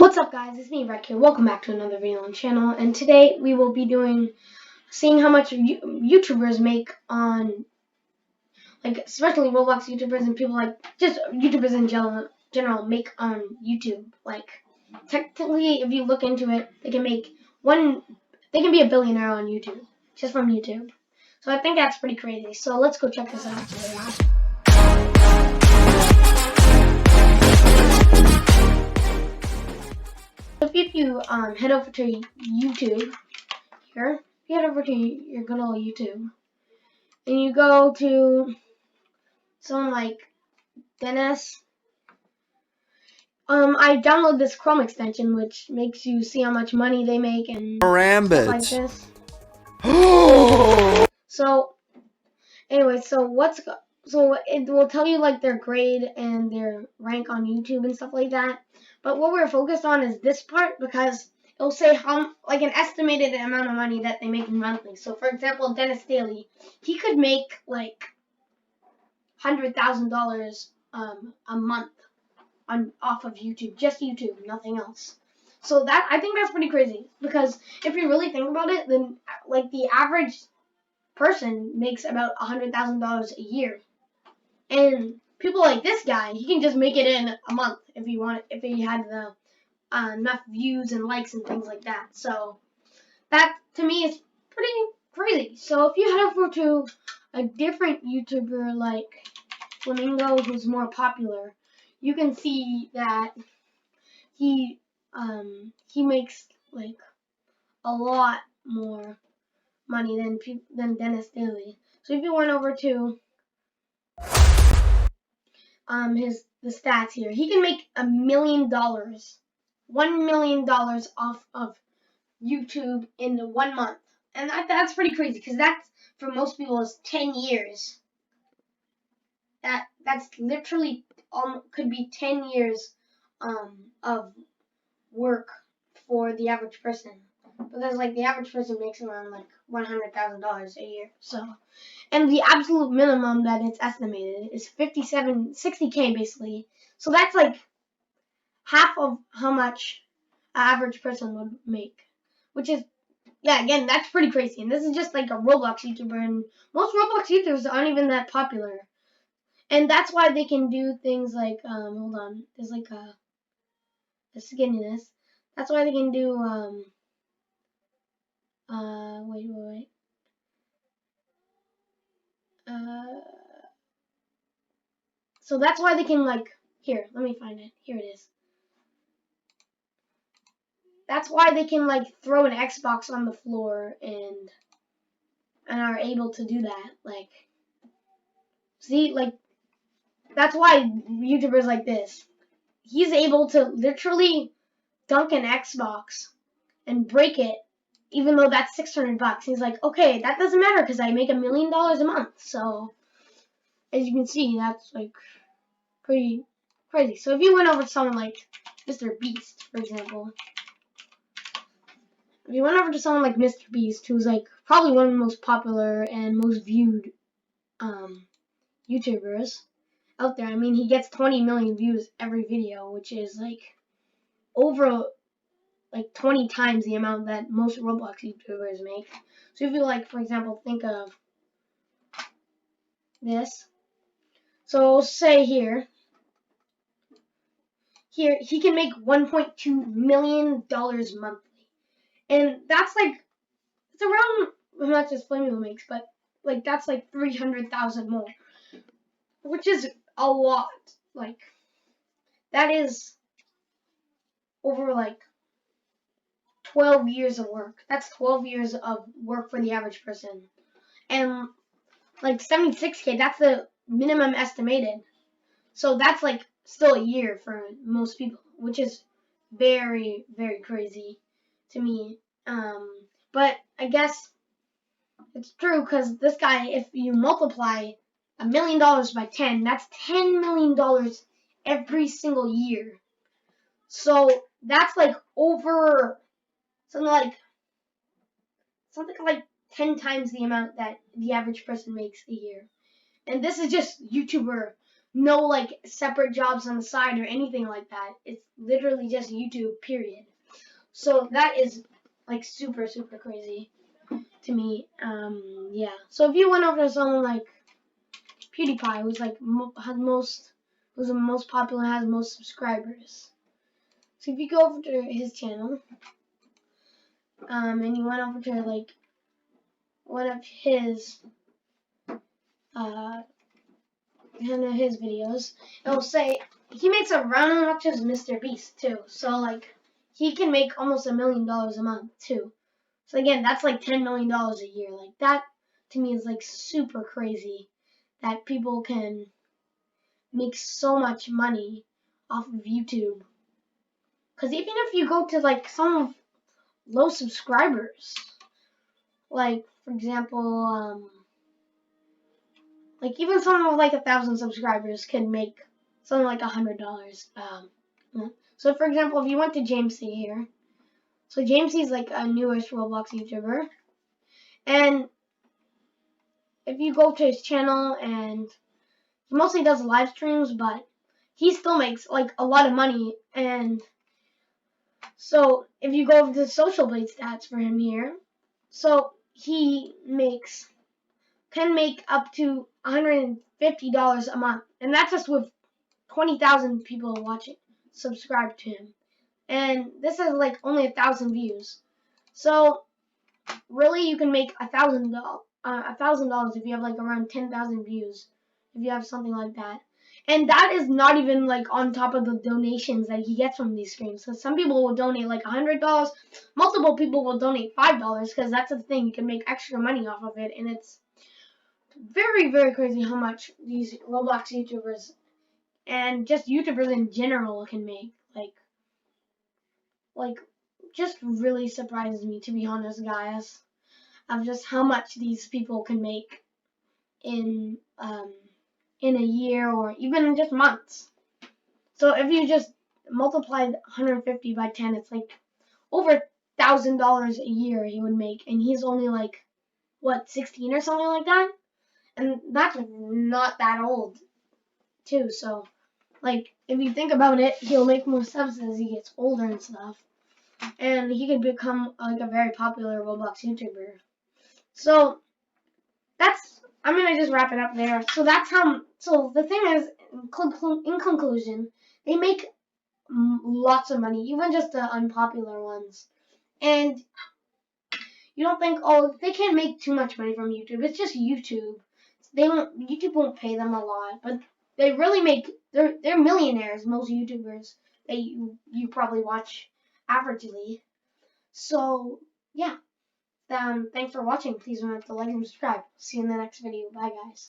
What's up, guys? It's me, Rec here. Welcome back to another video on the channel, and today we will be seeing how much YouTubers make on, especially Roblox YouTubers and people just YouTubers in general make on YouTube. Technically, if you look into it, they can be a billionaire on YouTube, just from YouTube. So I think that's pretty crazy. So let's go check this out. If you head over to YouTube here, if you head over to your good old YouTube, and you go to someone like Dennis, I download this Chrome extension which makes you see how much money they make and stuff like this. So anyway, so it will tell you their grade and their rank on YouTube and stuff like that. But what we're focused on is this part because it'll say how an estimated amount of money that they make monthly. So for example, Dennis Daly, he could make $100,000 a month off of YouTube, just YouTube, nothing else. So I think that's pretty crazy because if you really think about it, then the average person makes about $100,000 a year, and people like this guy, he can just make it in a month if he had the enough views and likes and things like that. So that to me is pretty crazy. So if you head over to a different YouTuber like Flamingo, who's more popular, you can see that he makes a lot more money than Dennis Daly. So if you went over to the stats here, he can make $1 million, $1 million off of YouTube in 1 month, and that's pretty crazy because that's for most people is 10 years. That's literally could be 10 years of work for the average person, because the average person makes around $100,000 a year. So, and the absolute minimum that it's estimated is 60K basically. So that's half of how much an average person would make, which is, yeah, again, that's pretty crazy. And this is just a Roblox YouTuber, and most Roblox YouTubers aren't even that popular. And that's why they can do things hold on, there's a skinniness. That's why they can do, wait. So that's why they can, here, let me find it. Here it is. That's why they can, throw an Xbox on the floor and are able to do that. See, that's why YouTubers like this, he's able to literally dunk an Xbox and break it, even though that's $600. He's like, okay, that doesn't matter because I make $1 million a month. So as you can see, that's pretty crazy. So if you went over to someone like Mr. Beast, for example, if you went over to someone like Mr. Beast, who's probably one of the most popular and most viewed YouTubers out there. I mean, he gets 20 million views every video, which is over 20 times the amount that most Roblox YouTubers make. So if you for example, think of this. So say here he can make $1.2 million monthly, and that's it's around how much this Flamingo makes, but that's 300,000 more, which is a lot. That is over 12 years of work. That's 12 years of work for the average person. And 76K, that's the minimum estimated. So that's still a year for most people, which is very, very crazy to me. But I guess it's true because this guy, if you multiply $1 million by 10, that's $10 million every single year. So that's over something like 10 times the amount that the average person makes a year. And this is just YouTuber no like separate jobs on the side or anything like that. It's literally just YouTube, period. So that is like super super crazy to me. Yeah. So if you went over to someone like PewDiePie, who's like who's the most popular, has most subscribers. So if you go over to his channel, and you went over to like one of uh his videos, it'll say he makes around as much as Mr. Beast too. So like he can make almost $1 million a month too. So again, that's like $10 million a year. Like that to me is like super crazy that people can make so much money off of YouTube. Because even if you go to like some low subscribers, like for example, like even someone with like 1,000 subscribers can make something like $100. So for example, if you went to James C here, so James C is like a newest Roblox YouTuber, and if you go to his channel, and he mostly does live streams, but he still makes like a lot of money. And so if you go over to the social blade stats for him here, so he can make up to $150 a month, and that's just with 20,000 people watching, subscribe to him, and this is like only 1,000 views. So really, you can make $1,000 if you have like around 10,000 views, if you have something like that. And that is not even like on top of the donations that he gets from these streams. So some people will donate like $100. Multiple people will donate $5 because that's the thing. You can make extra money off of it, and it's very very crazy how much these Roblox YouTubers and just YouTubers in general can make. Like just really surprises me, to be honest, guys, of just how much these people can make in in a year or even in just months. So if you just multiply 150 by 10, it's like over $1,000 a year he would make, and he's only like what 16 or something like that, and that's not that old too. So like if you think about it, he'll make more subs as he gets older and stuff, and he could become like a very popular Roblox YouTuber. So I'm gonna just wrap it up there. So that's how. So the thing is, in conclusion, they make lots of money, even just the unpopular ones. And you don't think, oh, they can't make too much money from YouTube. It's just YouTube. YouTube won't pay them a lot, but they really make. They're millionaires. Most YouTubers that you probably watch averagely. So yeah. Thanks for watching. Please remember to like and subscribe. See you in the next video. Bye, guys.